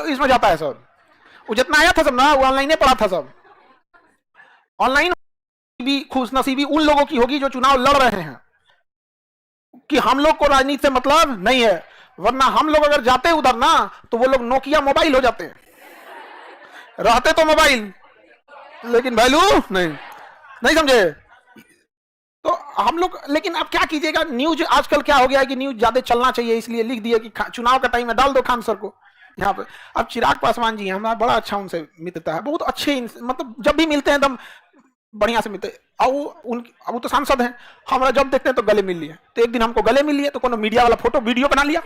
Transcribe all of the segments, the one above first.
इसमें जाता है सब। वो जितना आया था सब ना वो ऑनलाइन पढ़ा था सब। ऑनलाइन भी खुशनसीबी उन लोगों की होगी जो चुनाव लड़ रहे हैं कि हम लोग को राजनीति से मतलब नहीं है, वरना हम लोग अगर जाते उधर ना तो वो लोग नोकिया मोबाइल हो जाते हैं। रहते तो मोबाइल लेकिन वैल्यू नहीं समझे। तो हम लोग, लेकिन अब क्या कीजिएगा, न्यूज आजकल क्या हो गया है कि न्यूज ज्यादा चलना चाहिए, इसलिए लिख दिया कि चुनाव का टाइम है डाल दो खान सर को यहाँ पे। अब चिराग पासवान जी हमारा बड़ा अच्छा उनसे मित्रता है, बहुत अच्छे, मतलब जब भी मिलते हैं एकदम बढ़िया से मिलते हैं। अब वो तो सांसद हैं, हमारा जब देखते हैं तो गले मिल लिए। तो एक दिन हमको गले मिल लिए तो कोनो मीडिया वाला फोटो वीडियो बना लिया,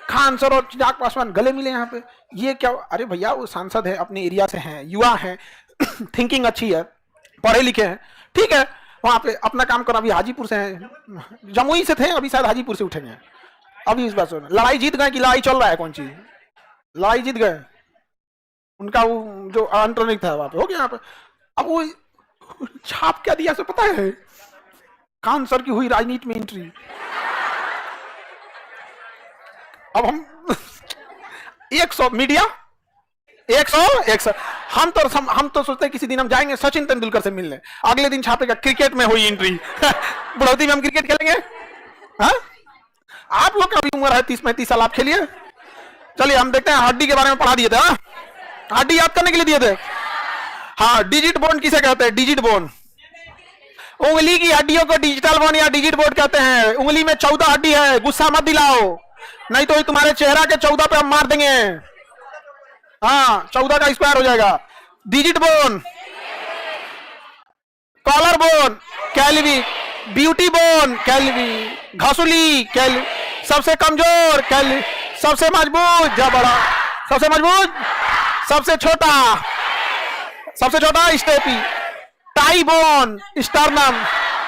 खान सर और चिराग पासवान गले मिले यहाँ पे। ये क्या, अरे भैया वो सांसद है, अपने एरिया से हैं, युवा हैं, थिंकिंग अच्छी है, पढ़े लिखे हैं, ठीक है, वहां पे अपना काम करो। अभी हाजीपुर से हैं, जमुई से थे, अभी शायद हाजीपुर से उठेंगे। अभी इस बात से लड़ाई जीत गए कि लड़ाई चल रहा है, कौन चीज लड़ाई जीत गए, उनका वो जो अंतर्निक था वहां पे हो गया यहाँ पे। अब वो छाप क्या दिया से पता है, खान सर की हुई राजनीति में एंट्री। अब हम 100 मीडिया 100 हम तो सोचते हैं किसी दिन हम जाएंगे सचिन तेंदुलकर से मिलने, अगले दिन छापेगा क्रिकेट में हुई एंट्री। बुढ़ौती में हम क्रिकेट खेलेंगे। हाँ, आप लोग का भी उम्र है 30-35 साल, आप खेलिए। चलिए हम देखते हैं, हड्डी के बारे में पढ़ा दिए थे। हाँ, हड्डी याद करने के लिए दिए थे। हाँ, डिजिट बोन किसे कहते हैं, डिजिट बोन। उंगली की हड्डियों को डिजिटल बोन या डिजिट बोन कहते हैं। उंगली में 14 हड्डी है, गुस्सा मत दिलाओ, नहीं तो तुम्हारे चेहरा के 14 पे हम मार देंगे। हाँ, 14 का स्क्वायर हो जाएगा। डिजिट बोन, कॉलर बोन कैलवी, ब्यूटी बोन कैलवी, घसुली कैलवी, सबसे कमजोर कैलवी, सबसे मजबूत जा बड़ा, सबसे मजबूत, सबसे छोटा steppe, tie bone sternum,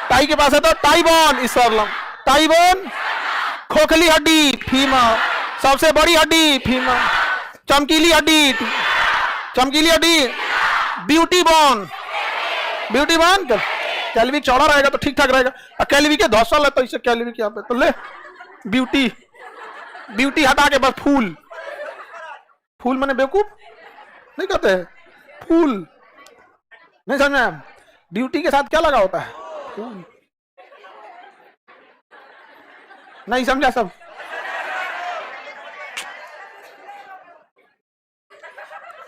tie के पास है तो tie bone sternum, tie bone खोखली हड्डी फीमर, सबसे बड़ी हड्डी फीमर, चमकीली हड्डी ब्यूटी बोन कैलवी चौड़ा रहेगा तो ठीक ठाक रहेगा। कैलवी के धौसल है तो इसे कैलवी के यहाँ पे तो ले ब्यूटी हटा के बस फूल मैंने बेवकूफ नहीं कहते हैं, फूल नहीं समझ में। ब्यूटी के साथ क्या लगा होता है, फूल नहीं समझा सब।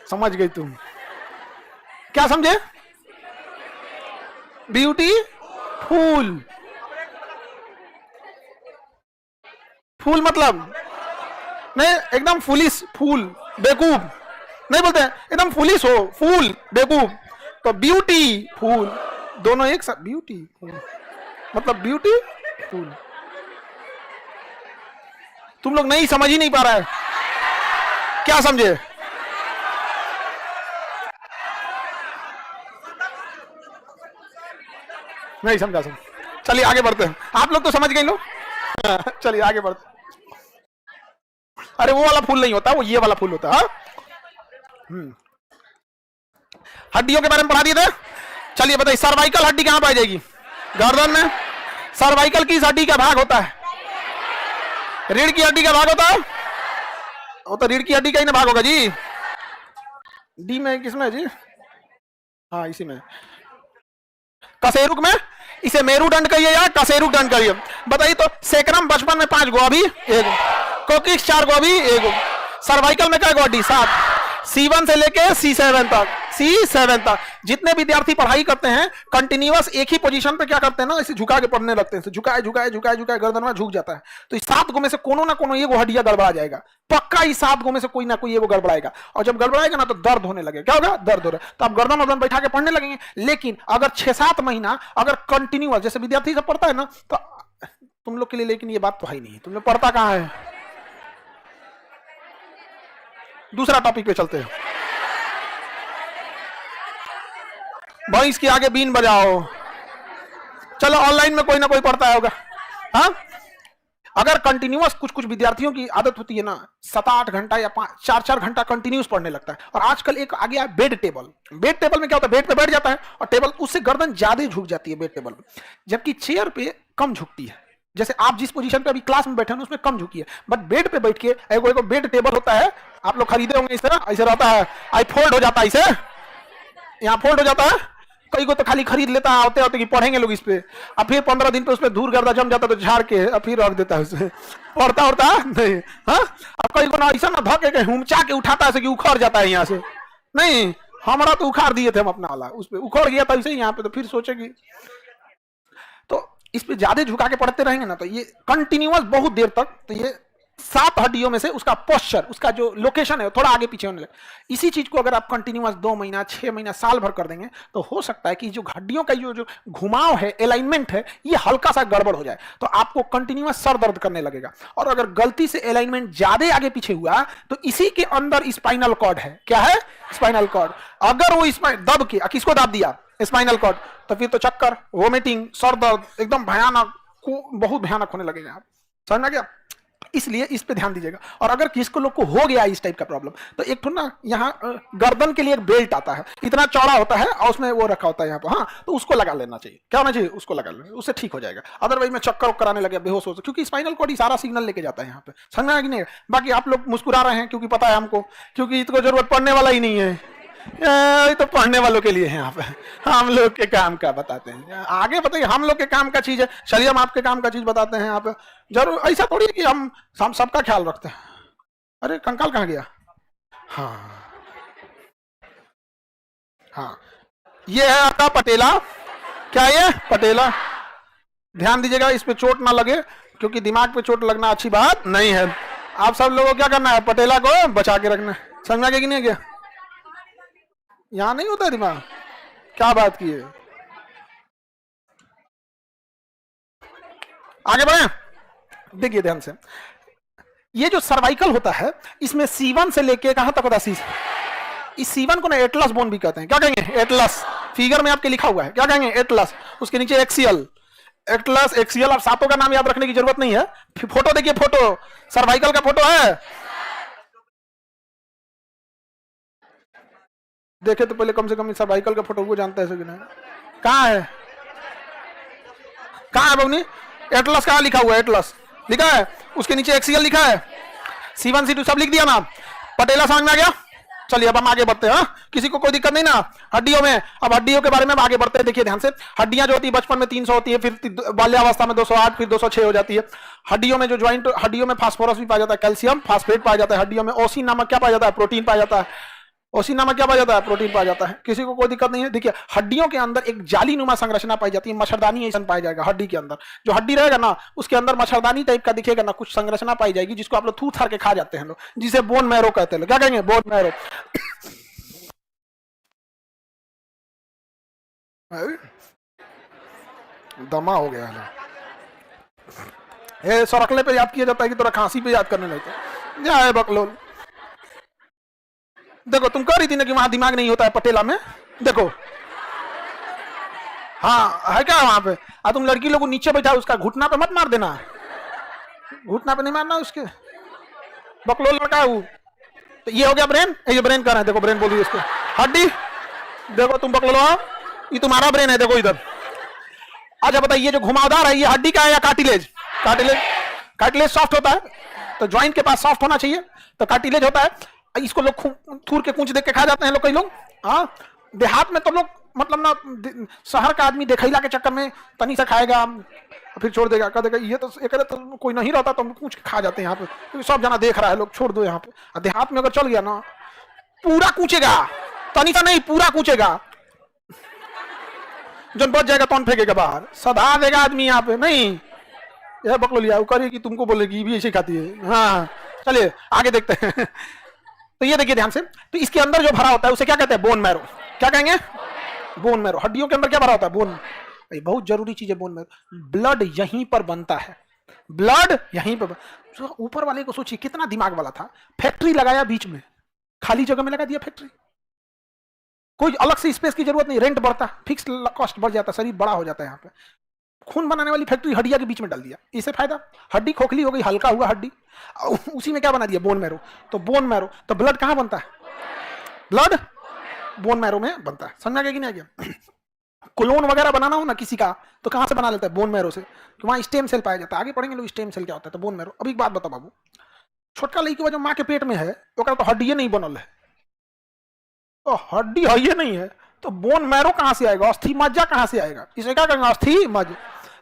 समझ गई तुम, क्या समझे, ब्यूटी फूल मतलब नहीं, एकदम फुलिस, फूल बेवकूफ नहीं बोलते हैं, एकदम फुलिस हो, फूल बेवकूफ। तो ब्यूटी फूल दोनों एक साथ, ब्यूटी फूल मतलब ब्यूटी फूल। तुम लोग नहीं समझ ही नहीं पा रहा है, क्या समझे, नहीं समझा सब। चलिए आगे बढ़ते हैं, आप लोग तो समझ गए लो। चलिए आगे बढ़ते। अरे वो वाला फूल नहीं होता, वो ये वाला फूल होता है। हड्डियों के बारे में पढ़ा दिए थे। चलिए बताइए, सर्वाइकल हड्डी कहां पाई जाएगी, गर्दन में। सर्वाइकल किस हड्डी का भाग होता है, रीढ़ की हड्डी का भाग होता है। वो तो रीढ़ की हड्डी का ही ना भाग होगा जी। डी में किसमें जी, हाँ इसी में, कशेरुक में। इसे मेरुदंड कहिए या कशेरुक दंड कहिए, बताइए तो। सेक्रम बचपन में 5 गो, अभी 1, कोकिक्स 4 गो, अभी 1। सर्वाइकल में क्या गो हड्डी, 7। C1 से लेके C7 तक जितने विद्यार्थी पढ़ाई करते हैं कंटिन्यूअस एक ही पोजीशन पे क्या करते हैं ना, इसे झुका के पढ़ने लगते हैं। झुकाए गर्दन में झुक जाता है। तो इस 7 गो में से कोनो ना कोनो एगो हड्डियां गड़बड़ा जाएगा, पक्का। इस 7 गो में से कोई ना कोई एगो गड़बड़ाएगा, और जब गड़बड़ाएगा ना तो दर्द होने लगेगा। क्या होगा, दर्द हो रहा है, तो आप गर्दन बैठा के पढ़ने लगेंगे। लेकिन अगर 6-7 महीना अगर कंटिन्यूअस जैसे विद्यार्थी सब पढ़ता है ना, तो तुम लोग के लिए, लेकिन ये बात तो है ही नहीं, तुम लोग पढ़ता कहां है। दूसरा टॉपिक पे चलते हैं। भैंस के आगे बीन बजाओ। चलो ऑनलाइन में कोई ना कोई पढ़ता होगा। हाँ, अगर कंटिन्यूअस कुछ विद्यार्थियों की आदत होती है ना, 7-8 घंटा या 4-4 घंटा कंटिन्यूअस पढ़ने लगता है। और आजकल एक आ गया बेड टेबल। बेड टेबल में क्या होता है, बेड पे बैठ जाता है और टेबल उससे गर्दन ज्यादा झुक जाती है बेड टेबल में, जबकि चेयर पे कम झुकती है। जैसे आप जिस पोजीशन पे अभी क्लास में बैठे हैं उसमें कम झुकी है, बट बेड पे बैठ के एगो बेड टेबल होता है, आप लोग खरीदे होंगे इस तरह, ऐसे रहता है, आई फोल्ड हो जाता है, इसे यहाँ फोल्ड हो जाता है। कई को तो खाली खरीद लेता है, होते होते कि पढ़ेंगे लोग इस पे, अब फिर 15 दिन पे उसमें धूल गर्दा जम जाता तो झाड़ के अब फिर रख देता है उसे, पढ़ता उड़ता नहीं। हाँ, अब कई को ना ऐसा ना धके के हुमचा के उठाता है कि उखड़ जाता है यहाँ से, नहीं हमारा तो उखाड़ दिए थे हम अपना वाला, उस पर उखड़ गया था इसे यहाँ पे, तो फिर सोचेगी। तो इस पे ज्यादा झुका के पढ़ते रहेंगे ना तो ये कंटिन्यूअस बहुत देर तक, तो ये 7 हड्डियों में से उसका पोस्चर, उसका जो लोकेशन है थोड़ा आगे पीछे होने लगे। इसी चीज को अगर आप कंटिन्यूअस 2 महीना 6 महीना साल भर कर देंगे तो हो सकता है कि जो हड्डियों का जो घुमाव है, अलाइनमेंट है, ये हल्का सा गड़बड़ हो जाए, तो आपको कंटिन्यूअस सर दर्द करने लगेगा। और अगर गलती से अलाइनमेंट ज्यादा आगे पीछे हुआ तो इसी के अंदर स्पाइनल कॉर्ड है, क्या है, स्पाइनल कॉर्ड, अगर वो दब के, किसको दाब दिया, स्पाइनल कॉर्ड, तो फिर तो चक्कर, वोमिटिंग, सर दर्द एकदम भयानक, बहुत भयानक होने लगेगा। आप समझ में गया? इसलिए इस पे ध्यान दीजिएगा। और अगर किसको लोग को हो गया इस टाइप का प्रॉब्लम, तो एक तो ना यहाँ गर्दन के लिए एक बेल्ट आता है, इतना चौड़ा होता है और उसमें वो रखा होता है यहाँ पर, हाँ, तो उसको लगा लेना चाहिए। क्या होना चाहिए, उसको लगा लेना, उससे ठीक हो जाएगा। अदरवाइज में चक्कर कराने लगे, बेहोश हो, क्योंकि स्पाइनल कॉर्ड ही सारा सिग्नल लेके जाता है यहाँ पे। समझ में कि नहीं? बाकी आप लोग मुस्कुरा रहे हैं क्योंकि पता है हमको, क्योंकि इसको जरूरत पड़ने वाला ही नहीं है, ये तो पढ़ने वालों के लिए है। यहाँ पे हम लोग के काम का बताते हैं, आगे बताइए, हम लोग के काम का चीज है, चलिए हम आपके काम का चीज बताते हैं। यहाँ पे जरूर ऐसा थोड़ी है कि हम सबका ख्याल रखते हैं। अरे कंकाल कहाँ गया? हाँ हाँ, ये है आपका पटेला। क्या ये पटेला? ध्यान दीजिएगा, इस पे चोट ना लगे, क्योंकि दिमाग पे चोट लगना अच्छी बात नहीं है। आप सब लोगों को क्या करना है, पटेला को बचा के रखना है। समझा कि नहीं गया? यहां नहीं होता दिमाग, क्या बात की है। आगे बढ़े, देखिए ध्यान से, ये जो सर्वाइकल होता है इसमें C1 से लेके कहां तक होता है, इस C1 को ना एटलस बोन भी कहते हैं। क्या कहेंगे, एटलस, फिगर में आपके लिखा हुआ है, क्या कहेंगे, एटलस। उसके नीचे एक्सियल, एटलस, एक्सियल। अब सातों का नाम याद रखने की जरूरत नहीं है। फोटो देखिए, फोटो सर्वाइकल का फोटो है, देखे तो पहले कम से कम सर्वाइकल का फोटो वो जानते हैं कि नहीं? कहाँ है, कहाँ है बबनी? एटलस कहाँ लिखा हुआ है, एटलस लिखा है, उसके नीचे एक्सियल लिखा है, C1 C2 सब लिख दिया ना। पटेला समझ में आ गया? चलिए अब हम आगे बढ़ते हैं। किसी को कोई दिक्कत नहीं ना हड्डियों में? अब हड्डियों के बारे में आगे बढ़ते हैं। देखिए ध्यान से, हड्डियां जो होती है बचपन में 300 होती है, फिर बाल्यावस्था में 208, फिर 206 हो जाती है। हड्डियों में जो ज्वाइंट, हड्डियों में फास्फोरस भी पाया जाता है, कैल्शियम फास्फेट पाया जाता है। हड्डियों में ओसिन नामक क्या पाया जाता है, प्रोटीन पाया जाता है। ओसिन नामक क्या पाया जाता है, प्रोटीन पाया जाता है। किसी को कोई दिक्कत नहीं है? देखिए हड्डियों के अंदर एक जाली नुमा संरचना पाई जाती है, मच्छरदानी ऐसा पाया जाएगा। हड्डी के अंदर जो हड्डी रहेगा ना, उसके अंदर मच्छरदानी टाइप का दिखेगा ना, कुछ संरचना पाई जाएगी, जिसको आप लोग थूथ थार के खा जाते हैं लोग, जिसे बोन मैरो कहते हैं। क्या कहेंगे, बोन मैरो। दमा हो गया है, सरकले पे याद किया जाता है कि तोरा खांसी पे याद करने लगता है बकलोल। देखो तुम कह रही थी ना कि वहां दिमाग नहीं होता है पटेला में, देखो हाँ है क्या वहां पे। तुम लड़की लोग नीचे बैठा, उसका घुटना पे मत मार देना, घुटना पे नहीं मारना उसके, बकलोल लड़का है वो। तो ये हो गया ब्रेन, ये ब्रेन कर रहे हैं, देखो ब्रेन बोलिए इसको। हड्डी देखो तुम बकलोल, ये तुम्हारा ब्रेन है, देखो इधर। अच्छा बताइए, जो घुमावदार है ये हड्डी का है या कार्टिलेज? कार्टिलेज, कार्टिलेज सॉफ्ट होता है, तो ज्वाइंट के पास सॉफ्ट होना चाहिए, तो कार्टिलेज होता है। इसको लोग थूर के कूच देख के खा जाते हैं लोग, कई लोग। हाँ, देहात में तो लोग मतलब ना, शहर का आदमी देखैला के चक्कर में तनी सा खाएगा फिर छोड़ देगा, कह देगा ये तो एक तो कोई नहीं रहता तो हम कूच के खा जाते हैं यहाँ पे, तो सब जना देख रहा है, लोग छोड़ दो यहाँ पे। देहात में अगर चल गया ना, पूरा कूचेगा, तनी सा नहीं पूरा कूचेगा, जब बच जाएगा तो फेंकेगा बाहर, सदा देगा आदमी यहाँ पे। नहीं यह बकलोलिया करिए कि तुमको बोलेगी भी ऐसे खाती है। हाँ चलिए आगे देखते हैं। तो ये देखिए ध्यान से, तो इसके अंदर जो भरा होता है उसे क्या कहते हैं, बोन मैरो। क्या कहेंगे, बोन मैरो। हड्डियों के अंदर क्या भरा होता है, बोन। बहुत जरूरी चीज है बोन मैरो। ब्लड यहीं पर बनता है, ब्लड यहीं पर। ऊपर वाले को सोचिए कितना दिमाग वाला था, फैक्ट्री लगाया बीच में, खाली जगह में लगा दिया फैक्ट्री, कोई अलग से स्पेस की जरूरत नहीं, रेंट बढ़ता, फिक्स कॉस्ट बढ़ जाता, शरीर बड़ा हो जाता है। यहाँ पे खून बनाने वाली फैक्ट्री हड्डिया के बीच में डाल दिया, इससे फायदा, हड्डी खोखली हो गई, हल्का हुआ हड्डी, उसी में क्या बना दिया, बोन मैरो। तो बोन मैरो, तो ब्लड कहाँ बनता है, ब्लड बोन मैरो में बनता है। समझ में आ गया कि नहीं आ गया? क्लोन वगैरह बनाना हो ना किसी का, तो कहां से बना लेता है? बोन मैरो से, कि वहां स्टेम सेल पाया जाता है। आगे पढ़ेंगे लोग स्टेम सेल क्या होता है। तो बोन मैरो। अब एक बात बता बाबू, छोटका लड़की जो माँ के पेट में है तो हड्डी नहीं बनल है, तो हड्डी है ये नहीं है, तो बोन मैरो कहां से आएगा? अस्थि मज्जा कहां से आएगा? इसे क्या कहेंगे? अस्थि मज्जा।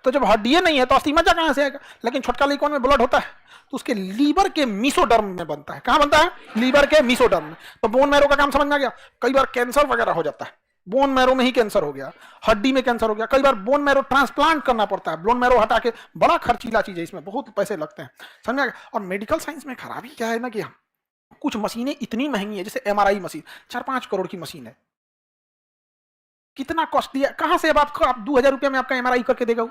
तो जब हड्डी नहीं है तो अस्थि मज्जा कहां से आएगा? लेकिन छोटका लड़कों में ब्लड होता है तो उसके लीवर के मीसोडर्म में बनता है। कहां बनता है? लीवर के मीसोडर्म में। तो बोन मैरो का काम समझ में आ गया। कई बार कैंसर वगैरह हो जाता है, बोन मैरो में ही कैंसर हो गया, हड्डी में कैंसर हो गया, कई बार बोन मैरो ट्रांसप्लांट करना पड़ता है, बोन मैरो हटा के। बड़ा खर्चीला चीज है, इसमें बहुत पैसे लगते हैं, समझ में आ गया। और मेडिकल साइंस में खराबी क्या है ना कि कुछ मशीनें इतनी महंगी है, जैसे एमआरआई मशीन 4-5 करोड़ की मशीन है, कितना कॉस्टली है। कहां से अब आपको 2000 रुपये में आपका एमआरआई करके देगा?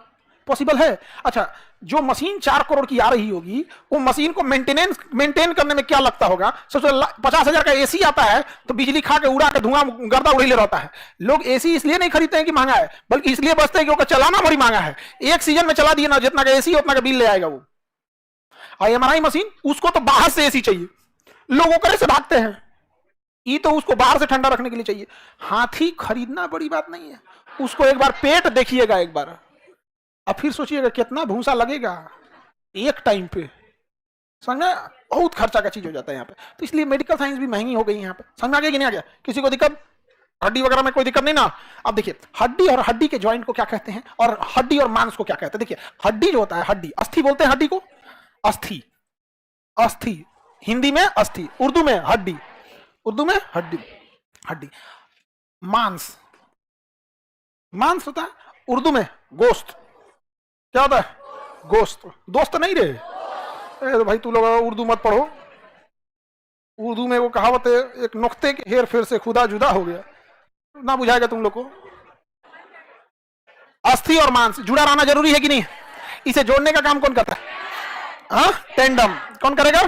पॉसिबल है? अच्छा, जो मशीन 4 करोड़ की आ रही होगी, वो मशीन को मेंटेन करने में क्या लगता होगा? सोचो 50,000 का एसी आता है तो बिजली खा के उड़ा के धुआं गर्दा उड़ीले रहता है। लोग एसी इसलिए नहीं खरीदते हैं कि महंगा है, बल्कि इसलिए बचते हैं कि चलाना बड़ी महंगा है। एक सीजन में चला दिए ना, जितना का एसी उतना का बिल ले आएगा वो। और एमआरआई मशीन, उसको तो बाहर से एसी चाहिए, लोगों करे से भागते हैं, ये तो उसको बाहर से ठंडा रखने के लिए चाहिए। हाथी खरीदना बड़ी बात नहीं है, उसको एक बार पेट देखिएगा एक बार, अब फिर सोचिएगा कितना भूसा लगेगा एक टाइम पे, समझ? बहुत खर्चा का चीज हो जाता है यहाँ पे। तो इसलिए मेडिकल साइंस भी महंगी हो गई है यहाँ पे। समझ में आ गया कि नहीं आ गया? किसी को दिक्कत? हड्डी वगैरह में कोई दिक्कत नहीं ना? अब देखिए, हड्डी और हड्डी के जॉइंट को क्या कहते हैं, और हड्डी और मांस को क्या कहते हैं। देखिए, हड्डी जो होता है, हड्डी, अस्थि बोलते हैं हड्डी को, अस्थि, अस्थि हिंदी में अस्थि, उर्दू में हड्डी, उर्दू में हड्डी, हड्डी। मांस, मांस होता है उर्दू में गोश्त। क्या होता है? गोश्त। दोस्त नहीं रे, तो भाई तू लोग उर्दू मत पढ़ो, उर्दू में वो कहावत है, एक नुक्ते के हेर फेर से खुदा जुदा हो गया, ना बुझाएगा तुम लोग को। अस्थि और मांस जुड़ा रहना जरूरी है कि नहीं? इसे जोड़ने का काम कौन करता है? हाँ, टेंडम। कौन करेगा?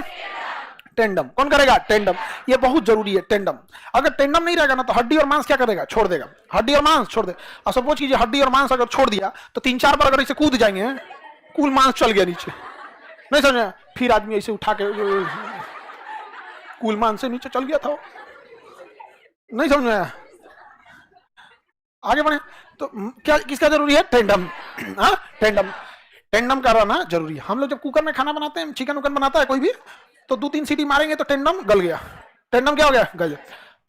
टेंडम। कौन करेगा? टेंडम। ये बहुत जरूरी है, टेंडम। अगर टेंडम नहीं रहेगा ना तो हड्डी और मांस क्या करेगा? छोड़ देगा, हड्डी और मांस छोड़ दे। और सपोज कीजिए हड्डी और मांस अगर छोड़ दिया तो 3-4 बार अगर इसे कूद जाएंगे, कुल मांस चल गया नीचे, नहीं समझे? फिर आदमी ऐसे उठा के कुल मांस से नीचे चल गया था, नहीं समझ में आया? आगे बढ़े तो क्या किसका जरूरी है? टेंडम। हाँ, टेंडम, टेंडम का रहना जरूरी है। हम लोग जब कुकर में खाना बनाते हैं, चिकन उकन बनाता है कोई भी, तो 2-3 सीटी मारेंगे तो टेंडम गल गया। टेंडम क्या हो गया? गल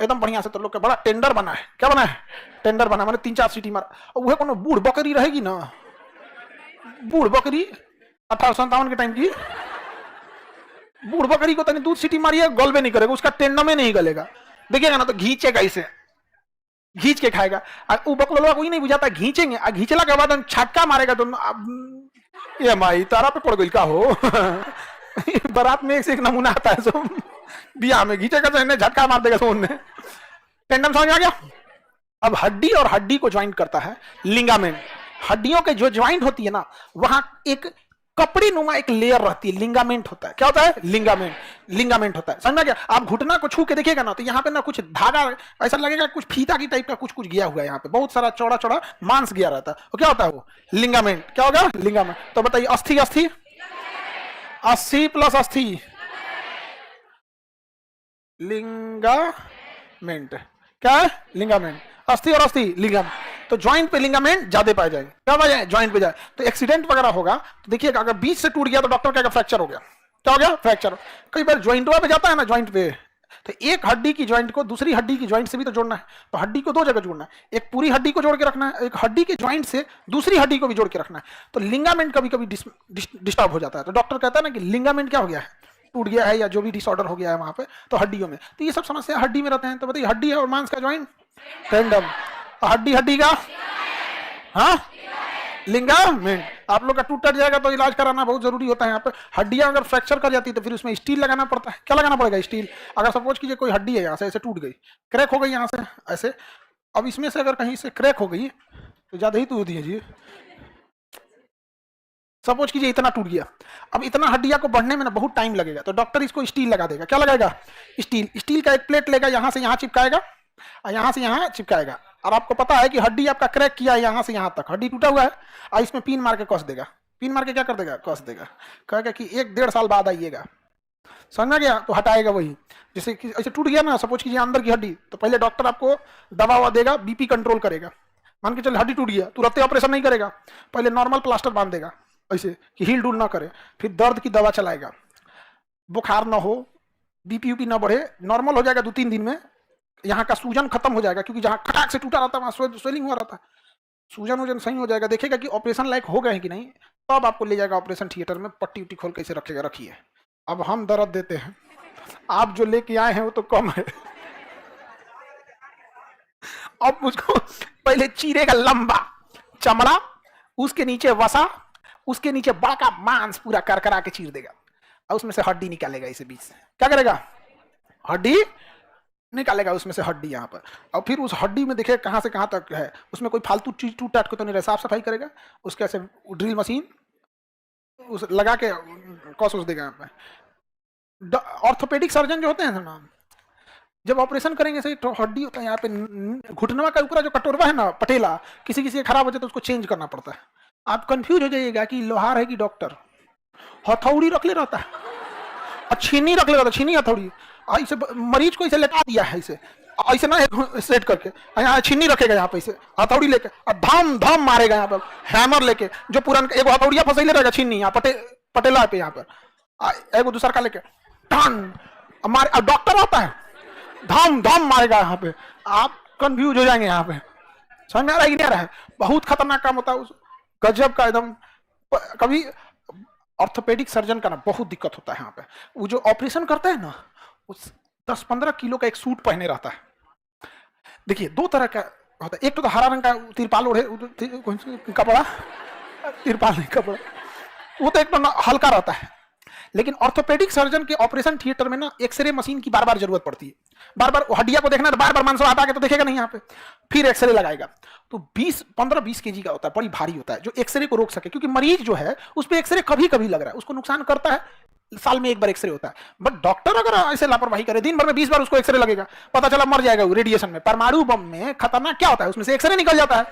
एकदम बढ़िया से। तो लोग का बड़ा टेंडर बना है। क्या बना है? टेंडर बना, मैंने 3-4 सीटी मारा। और वह कोनो बूढ़ बकरी रहेगी ना, बूढ़ बकरी 1857 के टाइम की बूढ़ बकरी को तनी 2 सीटी मारिए, गलबे नहीं करेगा, उसका टेंडम नहीं गलेगा। देखिएगा ना तो घींचेगा, इसे घींच के खाएगा। वो बकलोलवा कोई नहीं बुझाता, घींचेंगे, घींचला के बाद छटका मारेगा तो ये माई तारा पे पड़ गई का हो। बारात में एक से एक नमूना आता है, सो बिया में घींचेगा तो इन्हें झटका मार देगा सोन ने। टेंडम समझ आ गया? अब हड्डी और हड्डी को ज्वाइंट करता है लिंगामेंट। हड्डियों के जो ज्वाइंट होती है ना, वहां एक कपड़ी नुमा एक लेयर रहती है, लिंगामेंट होता है। क्या होता है? लिंगामेंट, लिंगामेंट होता है। समझ में गया? आप घुटना को छू के देखिएगा ना तो यहाँ पे ना कुछ धागा ऐसा लगेगा, कुछ फीता की टाइप का कुछ कुछ गया हुआ है, यहाँ पे बहुत सारा चौड़ा चौड़ा मांस गया रहता है। तो क्या होता है वो? लिंगामेंट। क्या होगा? लिंगामेंट। तो बताइए, अस्थि, अस्थि, 80 प्लस अस्थि, लिंगामेंट। क्या है? लिंगामेंट। अस्थि और अस्थि, लिंगामेंट। तो ज्वाइंट पे लिंगामेंट ज्यादा पाए जाएंगे। क्या पाए जाए? ज्वाइंट पे जाए। तो एक्सीडेंट वगैरह होगा तो देखिएगा, अगर बीच से टूट गया तो डॉक्टर क्या, फ्रैक्चर हो गया। क्या हो गया? फ्रैक्चर। कई बार ज्वाइंटवा पे जाता है ना, ज्वाइंट पे, तो एक हड्डी की ज्वाइंट को दूसरी हड्डी की ज्वाइंट से भी तो जोड़ना है। तो हड्डी को 2 जगह जोड़ना है, एक पूरी हड्डी को जोड़ के रखना है, एक हड्डी के ज्वाइंट से दूसरी हड्डी को भी जोड़ के रखना है। तो लिंगामेंट कभी कभी डिस्टर्ब हो जाता है, तो डॉक्टर कहता है ना कि लिंगामेंट क्या हो गया है, टूट गया है, या जो भी डिसऑर्डर हो गया है वहां पे, तो हड्डियों में। तो ये सब समस्या हड्डी में रहते हैं। तो बताइए, हड्डी है और मांस का ज्वाइंट टेंडम, हड्डी हड्डी का, हाँ, लिंगामेंट। आप लोग का टूट जाएगा तो इलाज कराना बहुत जरूरी होता है। यहाँ पे हड्डियां अगर फ्रैक्चर कर जाती है तो फिर उसमें स्टील लगाना पड़ता है। क्या लगाना पड़ेगा? स्टील। अगर सपोज कीजिए कोई हड्डी है यहाँ से ऐसे टूट गई, क्रैक हो गई यहाँ से ऐसे, अब इसमें से अगर कहीं से क्रैक हो गई तो ज्यादा ही तो दीजिए, सपोज कीजिए इतना टूट गया, अब इतना हड्डियां को बढ़ने में ना बहुत टाइम लगेगा, तो डॉक्टर इसको स्टील लगा देगा। क्या लगाएगा? स्टील। स्टील का एक प्लेट लेगा, यहाँ से यहाँ चिपकाएगा और यहाँ से यहाँ चिपकाएगा। और आपको पता है कि हड्डी आपका क्रैक किया है यहाँ से यहाँ तक, हड्डी टूटा हुआ है, और इसमें पिन मार के कस देगा। पिन मार के क्या कर देगा? कस देगा। कहेगा कि 1-1.5 साल बाद आइएगा। समझ में गया? तो हटाएगा वही। जैसे कि ऐसे टूट गया ना, सपोज कीजिए अंदर की हड्डी, तो पहले डॉक्टर आपको दवा ववा देगा, बीपी कंट्रोल करेगा, मान के चले हड्डी टूट गया, तुरंत ऑपरेशन नहीं करेगा, पहले नॉर्मल प्लास्टर बांध देगा ऐसे कि हील डुल ना करे, फिर दर्द की दवा चलाएगा, बुखार ना हो, बीपी यूपी ना बढ़े, नॉर्मल हो जाएगा 2-3 दिन में, यहाँ का सूजन खत्म हो जाएगा, क्योंकि जहाँ खटाक से टूटा रहता है वहाँ स्वेलिंग हुआ रहता है, सूजन वूजन सही हो जाएगा, देखेगा कि ऑपरेशन लायक हो गए हैं कि नहीं, तब आपको ले जाएगा ऑपरेशन थिएटर में, पट्टी उट्टी खोल कैसे रखेगा, रखिए। अब हम दर्द देते हैं, आप जो लेके आए हैं वो तो कम है। अब उसको पहले चीरेगा लंबा चमड़ा, उसके नीचे वसा, उसके नीचे बड़ा मांस पूरा करकरा के चीर देगा, और उसमें से हड्डी निकालेगा, इसे बीच से क्या करेगा, हड्डी निकालेगा उसमें से हड्डी यहाँ पर, और फिर उस हड्डी में देखे कहाँ से कहाँ तक है, उसमें कोई फालतू चीज टूट टाट को तो नहीं रहे, साफ सफाई करेगा, उसके ऐसे ड्रिल मशीन उस लगा के कस उस देगा यहाँ पे। ऑर्थोपेडिक सर्जन जो होते हैं ना, जब ऑपरेशन करेंगे सही तो हड्डी होता है यहाँ पे, घुटनवा का ऊपर जो कटोरवा है ना पटेला, किसी किसी खराब हो जाए तो उसको चेंज करना पड़ता है। आप कंफ्यूज हो जाइएगा कि लोहार है कि डॉक्टर, हथौड़ी रख ले रहता है और छीनी रख ले रहता है, छीनी हथौड़ी, ऐसे मरीज को इसे लेटा दिया है, इसे ऐसे ना सेट करके यहाँ छीनी रखेगा, यहाँ पे इसे हथौड़ी लेके और धम धम मारेगा यहाँ पर हैमर लेके, जो पुराना एगो हथौड़िया फंसैले रहेगा छीनी यहाँ पटेला पे, यहाँ पर एगो दूसरा का लेके टन मारे, और डॉक्टर आता है धम धम मारेगा यहाँ पे, आप कंफ्यूज हो जाएंगे यहाँ पे, समझ में आ रहा है कि नहीं आ रहा है, बहुत खतरनाक काम होता है उस गजब का एकदम। कभी ऑर्थोपेडिक सर्जन का ना बहुत दिक्कत होता है यहाँ पे, वो जो ऑपरेशन करता है ना उस 10-15 किलो का एक सूट पहने रहता है, देखिए 2 तरह का होता है, एक तो हरा रंग का तिरपाल ओढ़े कपड़ा, तिरपाल नहीं कपड़ा, वो तो एक तो हल्का रहता है, लेकिन ऑर्थोपेडिक सर्जन के ऑपरेशन थिएटर में ना एक्सरे मशीन की बार बार जरूरत पड़ती है, बार बार हड्डिया को देखना है, बार बार मांस हटा के तो देखेगा नहीं यहाँ पे, फिर एक्सरे लगाएगा, तो 15-20 केजी का होता है, बड़ी भारी होता है, जो एक्सरे को रोक सके, क्योंकि मरीज जो है उस पर एक्सरे कभी कभी लग रहा है, उसको नुकसान करता है, साल में 1 बार एक्सरे होता है, बट डॉक्टर अगर ऐसे लापरवाही करे दिन भर में 20 बार उसको एक्सरे लगेगा, पता चला मर जाएगा वो रेडिएशन में। परमाणु बम में खतरनाक क्या होता है, उसमें से एक्सरे निकल जाता है,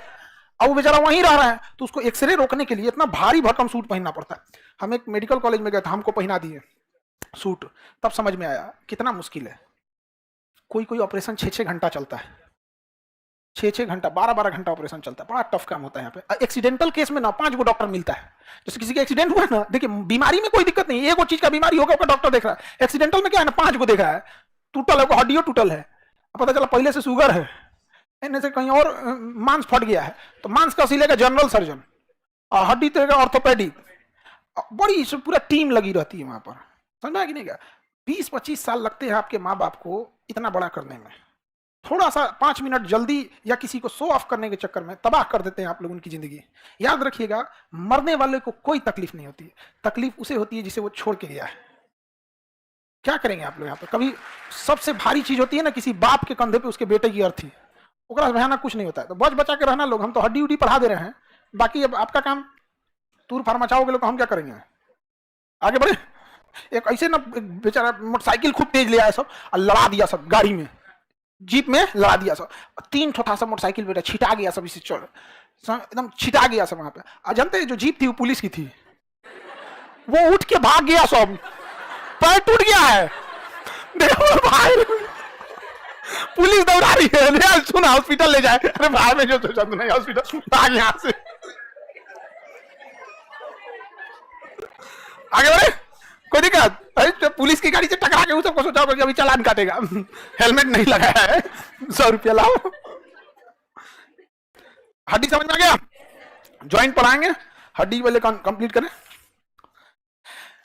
और वो बेचारा वहीं रह रहा है, तो उसको एक्सरे रोकने के लिए इतना भारी भरकम सूट पहनना पड़ता है। हम एक मेडिकल कॉलेज में गए थे, हमको पहना दिए सूट, तब समझ में आया कितना मुश्किल है। कोई कोई ऑपरेशन 6-6 घंटा चलता है, 6-6 घंटा 12-12 घंटा ऑपरेशन चलता है, बड़ा टफ काम होता है यहाँ पे। एक्सीडेंटल केस में ना 5 गो डॉक्टर मिलता है, जैसे किसी का एक्सीडेंट हुआ है ना, देखिए बीमारी में कोई दिक्कत नहीं, एक चीज का बीमारी होगा उसका डॉक्टर देख रहा है, एक्सीडेंटल में क्या है ना 5 गो देखा है, टूटल है, हड्डियों टूटल है, पता चला पहले से शुगर है, इनमें से कहीं और मांस फट गया है, तो मांस का सिलेगा जनरल सर्जन, और हड्डी तो ऑर्थोपेडिक, बड़ी पूरा टीम लगी रहती है वहां पर, समझ में कि नहीं? 20-25 साल लगते हैं आपके माँ बाप को इतना बड़ा करने में, थोड़ा सा 5 मिनट जल्दी या किसी को शो ऑफ करने के चक्कर में तबाह कर देते हैं आप लोग उनकी जिंदगी। याद रखिएगा, मरने वाले को कोई तकलीफ नहीं होती है, तकलीफ उसे होती है जिसे वो छोड़ के गया है। क्या करेंगे आप लोग यहाँ पर? कभी सबसे भारी चीज होती है ना किसी बाप के कंधे पे उसके बेटे की अर्थी, ओकरा भयानक कुछ नहीं होता है, तो बच बचा के रहना। लोग हम तो हड्डी उड्डी पढ़ा दे रहे हैं, बाकी अब आपका काम तूर फरमाचाओगे लोग, हम क्या करेंगे? आगे बढ़े। एक ऐसे ना बेचारा मोटरसाइकिल खूब तेज ले आया सब और लड़ा दिया सब, गाड़ी में जीप में लड़ा दिया सब, 3 ठो था सब मोटरसाइकिल बेटा, छिटा गया सब, इसे चल एकदम छिटा गया सब वहां पे। जानते हैं जो जीप थी वो पुलिस की थी, वो उठ के भाग गया सब, पैर टूट गया है, देखो भाई पुलिस दौड़ा रही है, सुना हॉस्पिटल ले जाए, अरे भाई में जो नहीं हॉस्पिटल भाग यहाँ से। आगे बढ़े, कोई दिक्कत? अरे पुलिस की गाड़ी से टकरा के सबको सोचा होगा कि अभी चालान काटेगा, हेलमेट नहीं लगाया है, 100 रुपया लाओ। हड्डी समझ में आ गया? ज्वाइंट पढ़ाएंगे, हड्डी वाले कंप्लीट करें।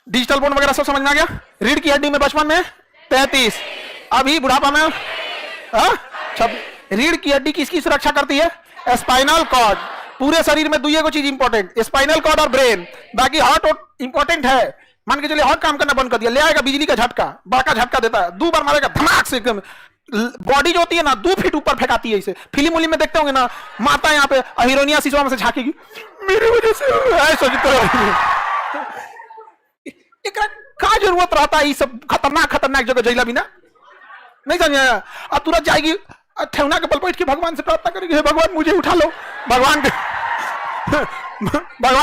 डिजिटल बोन वगैरह सब समझ में आ गया? रीढ़ की हड्डी में बचपन में 33, अभी बुढ़ापा में 26। रीढ़ की हड्डी किसकी सुरक्षा करती है? Spinal cord. पूरे शरीर में 2 चीज इंपॉर्टेंट, स्पाइनल कॉर्ड और ब्रेन, बाकी हार्ट इंपॉर्टेंट है। मान के चलिए हार्ट काम करना बंद कर दिया, ले आएगा बिजली का झटका, बड़ा झटका देता है, 2 बार मारेगा धमाक से, एकदम बॉडी जो होती है ना 2 फीट ऊपर फेंकाती है। इसे फिल्म उलिम में देखते होंगे ना, माता यहाँ पे हीरोइनिया शीशा में से झांकेगी, मेरी वजह से क्या जरूरत रहता है ये सब खतरनाक जगह जैला बिना? नहीं समझ, तुरंत जाएगी ठेवना के बल बैठ के भगवान से प्रार्थना करेगी, हे भगवान मुझे उठा लो। भगवान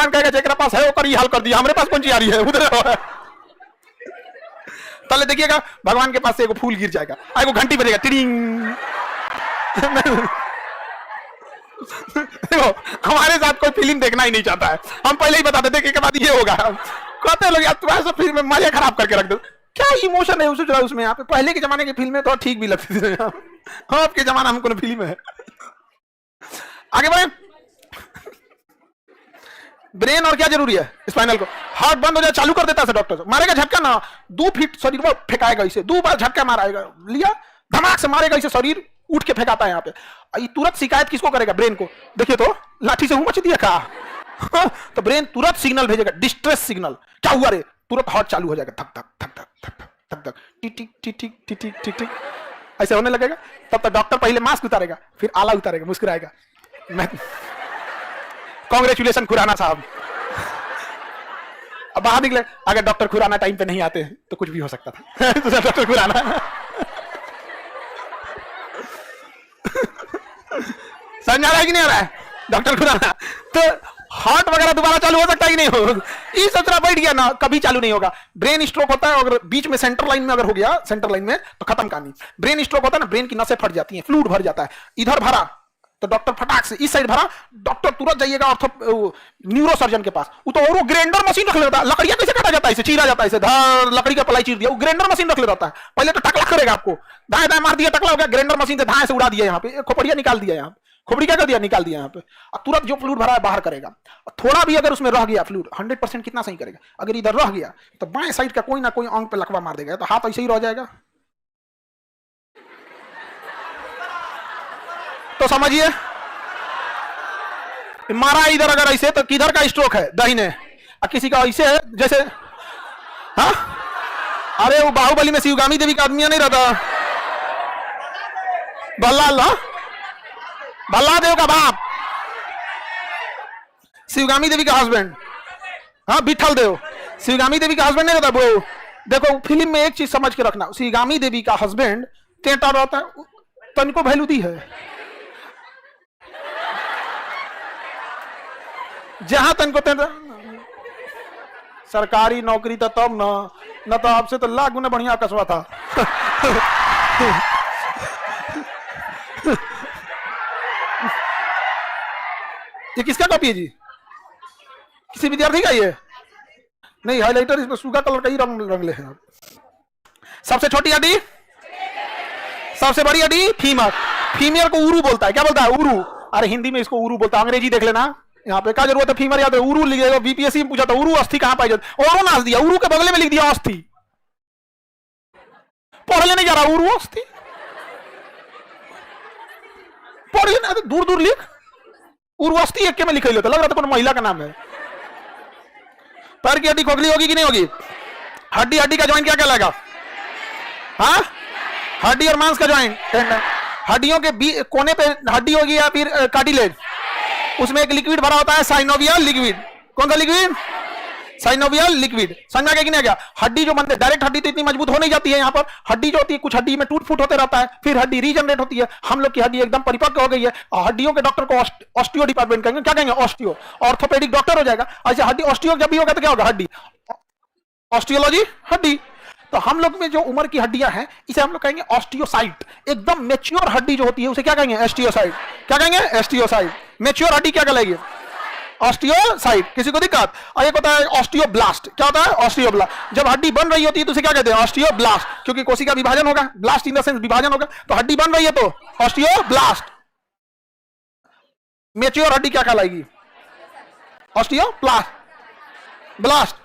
कहेगा जेकरा पास है वो कर हाल कर दिया, हमारे पास कौन सी आ रही है उधर। तले देखिएगा भगवान के पास से एगो फूल गिर जाएगा, एगो घंटी बजेगा टिडिंग, देखो हमारे साथ कोई फिल्म देखना ही नहीं चाहता है, हम पहले ही बता देते कि के बाद ये होगा। कहते लोग यार तुम्हारे सब फिल्म में मजे खराब करके रख दो, क्या इमोशन है उसमें। यहाँ पे पहले के जमाने की फिल्में तो ठीक भी लगती थी, अब के जमाना में कौन फिल्म है। आगे बढ़े। ब्रेन और क्या जरूरी है, स्पाइनल को। हार्ट बंद हो जाए चालू कर देता है डॉक्टर, मारेगा झटका ना 2 फीट शरीर को फेंकाएगा, इसे 2 बार झटका मारेगा, लिया धमाक से मारेगा इसे, शरीर उठ के फेंकाता है यहाँ पे। ये तुरंत शिकायत किसको करेगा, ब्रेन को। देखिए तो लाठी से हूं मच दिया का। तो ब्रेन तुरंत सिग्नल भेजेगा, डिस्ट्रेस सिग्नल, क्या हुआ रे, तुरंत हार्ट चालू हो जाएगा, धक धक धक धक धक धक धक, टिक टिक टिक टिक टिक टिक टिक टिक ऐसे होने लगेगा। तब तक डॉक्टर पहले मास्क उतारेगा, फिर आला उतारेगा, मुस्कुराएगा, मैं कांग्रेचुलेशन खुराना साहब। अब बाहर निकले, अगर डॉक्टर खुराना टाइम पे नहीं आते तो कुछ भी हो सकता था। तो डॉक्टर खुराना समझ आ रहा है कि नहीं आ रहा है, डॉक्टर खुराना। तो हार्ट वगैरह दोबारा चालू हो सकता है कि नहीं होगा, ये सचरा बैठ गया ना, कभी चालू नहीं होगा। ब्रेन स्ट्रोक होता है अगर बीच में सेंटर लाइन में अगर हो गया, सेंटर लाइन में, तो खत्म कहानी। ब्रेन स्ट्रोक होता है ना, ब्रेन की नसें फट जाती हैं, फ्लूइड भर जाता है, इधर भरा तो डॉक्टर फटाक से इस साइड भरा, डॉक्टर तुरंत जाइएगा ऑर्थो न्यूरो सर्जन के पास। वो तो और वो ग्राइंडर मशीन रख लेता है, लकड़ियां कैसे काटा जाता है, इसे चीरा जाता है, इसे धर लकड़ी का पलाई चीर दिया, वो ग्राइंडर मशीन रख लेता है। पहले तो टकला करेगा आपको, दाएं दाएं मार दिया, टकला हो गया, ग्राइंडर मशीन से दाएं से उड़ा दिया, यहाँ पे खोपड़िया निकाल दिया, यहाँ खोपड़ी क्या कर दिया, निकाल दिया यहाँ पे, और तुरंत जो फ्लूइड भरा है बाहर करेगा। थोड़ा भी अगर उसमें रह गया फ्लूइड 100% कितना सही करेगा, अगर इधर रह गया तो बाएं साइड का कोई ना कोई अंग पे लकवा मार देगा, तो हाथ ऐसे ही रह जाएगा। तो समझिए, मारा इधर अगर ऐसे तो किधर का स्ट्रोक है, दाहिने, और किसी का ऐसे है जैसे, हाँ अरे वो बाहुबली में शिवगामी देवी का आदमी नहीं रहता, बल्लाल, भल्ला देव का बाप, शिवगामी देवी का हस्बैंड, हाँ विठल देव, शिवगामी देवी का हस्बैंड नहीं रहता ब्रो। देखो फिल्म में एक चीज समझ के रखना, शिवगामी देवी का हस्बैंड टेंटा रहता है, तनिको वैल्यू दी है, जहां तनको टेंटा। सरकारी नौकरी था तब न तो आपसे तो लाख गुना बढ़िया कसवा था। ये किसका कॉपी है जी, किसी विद्यार्थी का ये नहीं, हाइलाइटर इसमें सूखा कलर का ही रंगले हैं। सबसे छोटी हड्डी, सबसे बड़ी हड्डी फीमर, फीमेल को उरू बोलता है, क्या बोलता है, उरू। अरे हिंदी में इसको उरू बोलता है, अंग्रेजी देख लेना, यहाँ पे क्या जरूरत है, फीमर याद है, उरू लिखेगा। बीपीएससी में पूछा था उरू अस्थि कहां पाई जाती, और नाच दिया, उरू के बगले में लिख दिया अस्थि, पढ़ लेने जा रहा उरू अस्थि, पढ़ लेना दूर दूर लिख, उर्वस्ती एक के में लिखा लेता, लग रहा था कोई महिला का नाम है। पैर की हड्डी खोखली होगी कि नहीं होगी, हड्डी, हड्डी का ज्वाइंट क्या कहलाएगा, हाँ हड्डी और मांस का ज्वाइंट, हड्डियों के कोने पे हड्डी होगी या फिर कार्टिलेज, उसमें एक लिक्विड भरा होता है साइनोवियल लिक्विड। कौन सा लिक्विड, साइनोवियल लिक्विड। समझ गया कि नहीं गया। हड्डी जो बनते, डायरेक्ट हड्डी तो इतनी मजबूत हो नहीं जाती है, यहाँ पर हड्डी जो होती है कुछ हड्डी में टूट फूट होते रहता है, फिर हड्डी रीजनरेट होती है। हम लोग की हड्डी एकदम परिपक्व हो गई है, हड्डियों के डॉक्टर को ऑस्टियो डिपार्टमेंट कहेंगे, क्या कहेंगे, ऑस्टियो, ऑर्थोपेडिक डॉक्टर हो जाएगा। ऐसे हड्डी ऑस्टियो जब भी होगा तो क्या होगा, हड्डी ऑस्टियोलॉजी हड्डी। तो हम लोग में जो उम्र की हड्डियां हैं इसे हम लोग कहेंगे ऑस्टियोसाइट। एकदम मैच्योर हड्डी जो होती है उसे क्या कहेंगे, एस्टियोसाइट। क्या कहेंगे, एस्टियोसाइट। मैच्योर हड्डी क्या कहलाएगी, ऑस्टियोसाइट। किसी को दिक्कत। और एक होता है ऑस्टियोब्लास्ट। क्या होता है, ऑस्टियोब्लास्ट। जब हड्डी बन रही होती है तो उसे क्या कहते हैं, ऑस्टियोब्लास्ट, क्योंकि कोशिका विभाजन होगा, ब्लास्ट इन द सेंस विभाजन होगा, तो हड्डी बन रही है तो ऑस्टियोब्लास्ट। मैच्योर हड्डी क्या कहलाएगी, ऑस्टियोब्लास्ट, ब्लास्ट।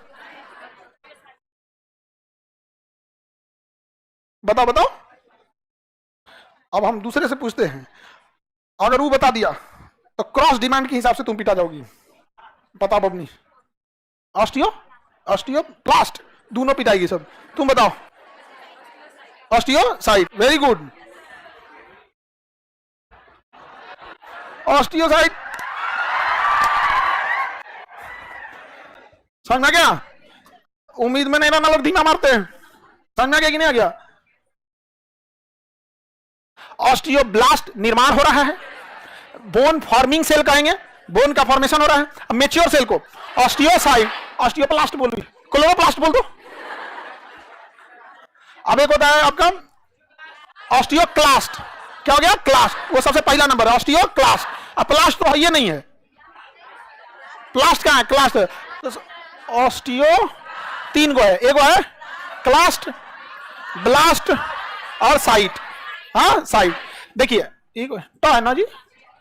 बताओ बताओ। अब हम दूसरे से पूछते हैं, अगर वो बता दिया तो क्रॉस डिमांड के हिसाब से तुम पिटा जाओगी। बताओ बबनी, ऑस्टियो, ऑस्टियोब्लास्ट, दोनों पिटाएगी सब। तुम बताओ, ऑस्टियोसाइट। Very good, osteocyte. समझ में क्या, उम्मीद में नहीं रहना, लोग धीमा मारते हैं। समझ में आ गया कि नहीं आ गया। ऑस्टियोब्लास्ट निर्माण हो रहा है, बोन फॉर्मिंग सेल कहेंगे, बोन का फॉर्मेशन हो रहा है। अब मैच्योर सेल को ऑस्टियोसाइट, ऑस्टियोप्लास्ट बोल दो, क्लोरोप्लास्ट बोल दो। अब एक होता है आपका ऑस्टियोक्लास्ट। क्या हो गया, क्लास्ट, वो सबसे पहला नंबर है, ऑस्टियोक्लास्ट। अब प्लास्ट तो ये नहीं है, प्लास्ट कहां है? क्लास्ट, ऑस्टियो 3 गो है, एगो है क्लास्ट, ब्लास्ट और साइट। हाँ साइट, देखिए एक तो है ना जी,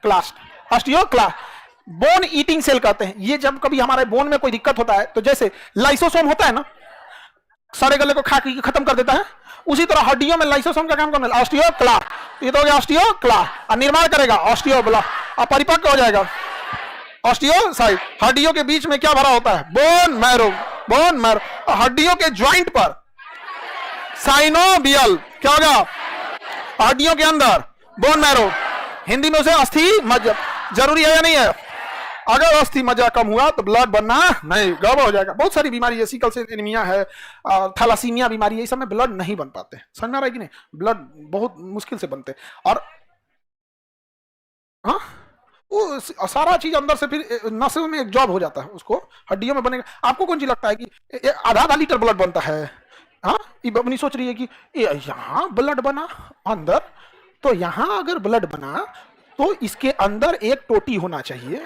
क्लास्ट, ऑस्टियो क्लास्ट। बोन ईटिंग सेल कहते हैं ये। जब कभी हमारे बोन में कोई दिक्कत होता है तो जैसे लाइसोसोम होता है ना, सारे गले को खा के खत्म कर देता है, उसी तरह हड्डियों में लाइसोसोम का काम करना है, ऑस्टियो क्लास्ट। ये तो हो गया ऑस्टियो क्लास्ट, और निर्माण करेगा ऑस्टियो ब्लास्ट, और परिपक्व हो जाएगा ऑस्टियो साइट। हड्डियों के बीच में क्या भरा होता है? Bone marrow, bone marrow. हड्डियों के ज्वाइंट पर साइनोवियल, क्या होगा? हड्डियों के अंदर बोन मैरो, हिंदी में उसे अस्थि मज्जा। जरूरी है या नहीं है? अगर अस्थि मज्जा कम हुआ तो ब्लड बनना नहीं, गड़बड़ हो जाएगा। बहुत सारी बीमारी है, सिकल सेल एनीमिया है, थैलासीमिया बीमारी है, इस सब में ब्लड नहीं बन पाते। समझ में आ रहा है कि नहीं? ब्लड बहुत मुश्किल से बनते। और हाँ, वो सारा चीज अंदर से फिर नसों में एक जॉब हो जाता है, उसको हड्डियों में बनेगा। आपको कौन चीज लगता है कि आधा लीटर ब्लड बनता है? हाँ, ये अपनी सोच रही है कि यहाँ ब्लड बना अंदर, तो यहाँ अगर ब्लड बना तो इसके अंदर एक टोटी होना चाहिए,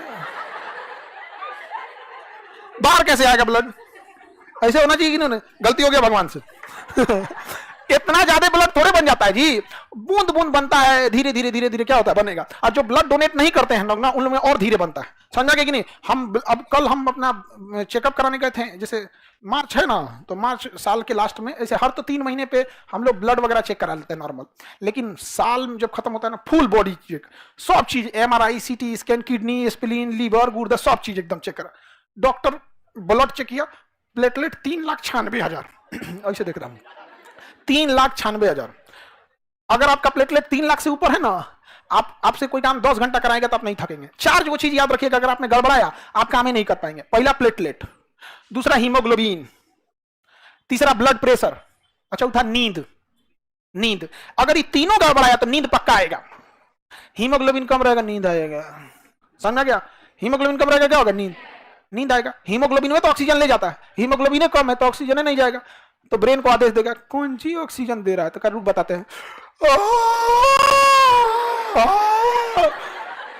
बाहर कैसे आएगा ब्लड? ऐसे होना चाहिए कि नहीं? गलती हो गया भगवान से। इतना ज्यादा ब्लड थोड़े बन जाता है जी, बूंद बूंद बनता है, धीरे धीरे धीरे धीरे क्या होता है, बनेगा। और जो ब्लड डोनेट नहीं करते हैं लोग ना, उन लोग में और धीरे बनता है। समझा कि नहीं? हम अब कल हम अपना चेकअप कराने गए थे, जैसे मार्च है ना, तो मार्च साल के लास्ट में, ऐसे हर तो 3 महीने पे हम लोग ब्लड वगैरह चेक करा लेते हैं नॉर्मल, लेकिन साल में जब खत्म होता है ना, फुल बॉडी चेक, सब चीज, MRI, CT scan, kidney, spleen, liver, गुर्दा, सब चीज एकदम चेक करा। डॉक्टर ब्लड चेक किया, प्लेटलेट 3,96,000 ऐसे देख रहा हूं, 3,96,000। अगर आपका प्लेटलेट 3 लाख से ऊपर है ना, आपसे कोई काम 10 घंटा कराएगा तो आप नहीं थकेंगे। 4 वो चीज याद रखिएगा, अगर आपने गड़बड़ाया आप काम ही नहीं कर पाएंगे। पहला प्लेटलेट, दूसरा हीमोग्लोबिन, तीसरा ब्लड प्रेशर, चौथा नींद। नींद अगर ये तीनों गड़बड़ाया तो नींद पक्का आएगा। हीमोग्लोबिन कम रहेगा, नींद आएगा। समझा क्या? हीमोग्लोबिन कम रहेगा, क्या होगा? नींद आएगा। हीमोग्लोबिन में तो ऑक्सीजन ले जाता है, हीमोग्लोबिन कम है तो ऑक्सीजन नहीं जाएगा, तो ब्रेन को आदेश देगा कौन सी ऑक्सीजन दे रहा है, तो का रूप बताते हैं।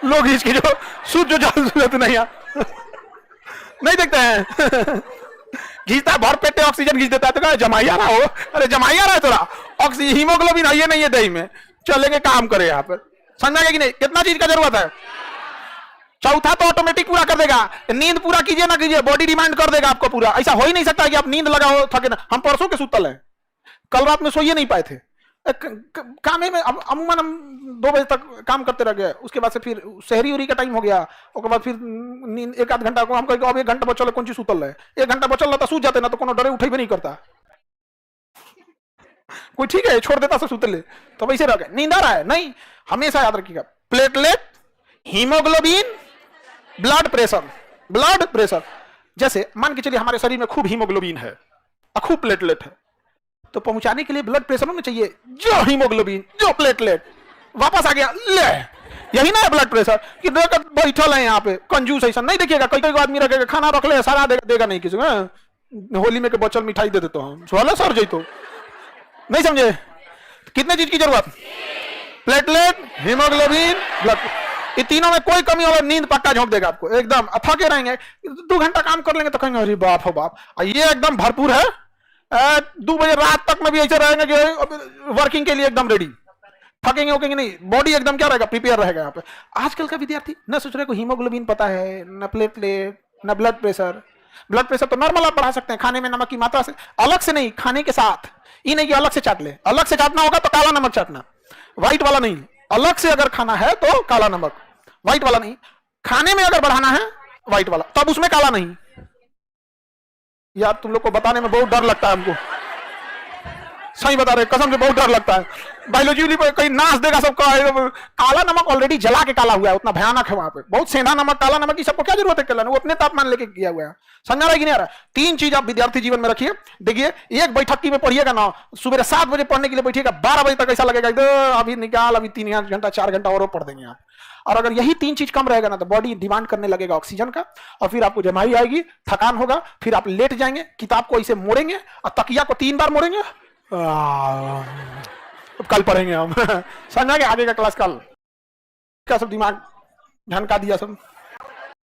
लोग इसकी जो सूझ जो जाल सूरत नहीं देखते हैं। घींचता है, भर पेटे ऑक्सीजन घींच देता है, तो क्या जमाई आ रहा हो? अरे जमाई आ रहा है थोड़ा, ऑक्सीजन हीमोग्लोबिन आइए नहीं है दही में, चलेंगे काम करे यहाँ पर। समझा कि नहीं? कितना चीज का जरूरत है? चौथा तो ऑटोमेटिक पूरा कर देगा। जनींद पूरा कीजिए ना कीजिए, बॉडी डिमांड कर देगा आपको पूरा। ऐसा हो ही नहीं सकता कि आप नींद लगा हो थके ना। हम परसों के सुतल हैं, कल रात में सोइए नहीं पाए थे, काम में अमूमन हम 2 बजे तक काम करते रह गए। उसके बाद से फिर शहरी उरी का टाइम हो गया, उसके बाद फिर नींद 1 आध घंटा को हम कहेंगे अब 1 घंटा बचल है, कौन चीज सुतल है, 1 घंटा बचल रहता सूझ जाते ना, तो कोनो डरे उठे भी नहीं करता कोई। ठीक है, छोड़ देता सब सुतले, तो वैसे रह गए। नींद आ रहा है नहीं, हमेशा याद रखिएगा, platelet, haemoglobin, blood pressure. Blood pressure जैसे मान के चलिए हमारे शरीर में खूब हीमोग्लोबिन है और खूब प्लेटलेट है, तो पहुंचाने के लिए ब्लड प्रेशर होना चाहिए, जो हीमोग्लोबिन जो प्लेटलेट वापस आ गया, ले यही ना है ब्लड प्रेशर। कि बैठल है यहाँ पे कंजूस ऐसा नहीं देखिएगा। कई कई आदमी रखेगा, खाना रख ले सारा देगा नहीं किसी को, होली में के बचल मिठाई दे देता हूँ, सोलह सर जैतो नहीं समझे। कितने चीज की जरूरत? Platelet, haemoglobin, blood. ये तीनों में कोई कमी होगा, नींद पक्का झोंक देगा आपको, एकदम थके रहेंगे। 2 घंटा काम कर लेंगे तो कहेंगे अरे बाप हो बाप, ये एकदम भरपूर है। 2 बजे रात तक में भी ऐसे रहेंगे कि वर्किंग के लिए एकदम रेडी, थकेंगे उकेंगे नहीं, बॉडी एकदम क्या रहेगा, प्रिपेयर रहेगा। यहाँ पे आजकल का विद्यार्थी न सोच रहे को हीमोग्लोबिन पता है, न प्लेटलेट, न ब्लड प्रेशर। ब्लड प्रेशर तो नॉर्मल आप बढ़ा सकते हैं खाने में नमक की मात्रा से, अलग से नहीं, खाने के साथ। ये नहीं कि अलग से चाट ले, अलग से चाटना होगा तो काला नमक चाटना, व्हाइट वाला नहीं। अलग से अगर खाना है तो काला नमक, व्हाइट वाला नहीं। खाने में अगर बढ़ाना है व्हाइट वाला, तब उसमें काला नहीं। यार तुम लोग को बताने में बहुत डर लगता है हमको, सही बता रहे, कसम से बहुत डर लगता है। बायोलॉजी पे कहीं नाश देगा सबका। काला नमक ऑलरेडी जला के काला हुआ है, उतना भयानक है वहां पे। बहुत सेंधा नमक, काला नमक की सबको क्या जरूरत है कहलाने, वो अपने तापमान लेके किया हुआ है। समझा रहा कि नहीं आ रहा? 3 चीज आप विद्यार्थी जीवन में रखिए। देखिए, एक बैठकी में पढ़िएगा ना, सुबह 7 बजे पढ़ने के लिए बैठिएगा, 12 बजे तक ऐसा लगेगा अभी निकाल, अभी 3 घंटा 4 घंटा और पढ़ देंगे आप। और अगर यही 3 चीज कम रहेगा ना, तो बॉडी डिमांड करने लगेगा ऑक्सीजन का, और फिर आपको जमाई आएगी, थकान होगा, फिर आप लेट जाएंगे, किताब को ऐसे मोड़ेंगे और तकिया को 3 बार मोड़ेंगे। कल पढ़ेंगे हम। समझा के आगे का क्लास कल का सब दिमाग झनका दिया सब।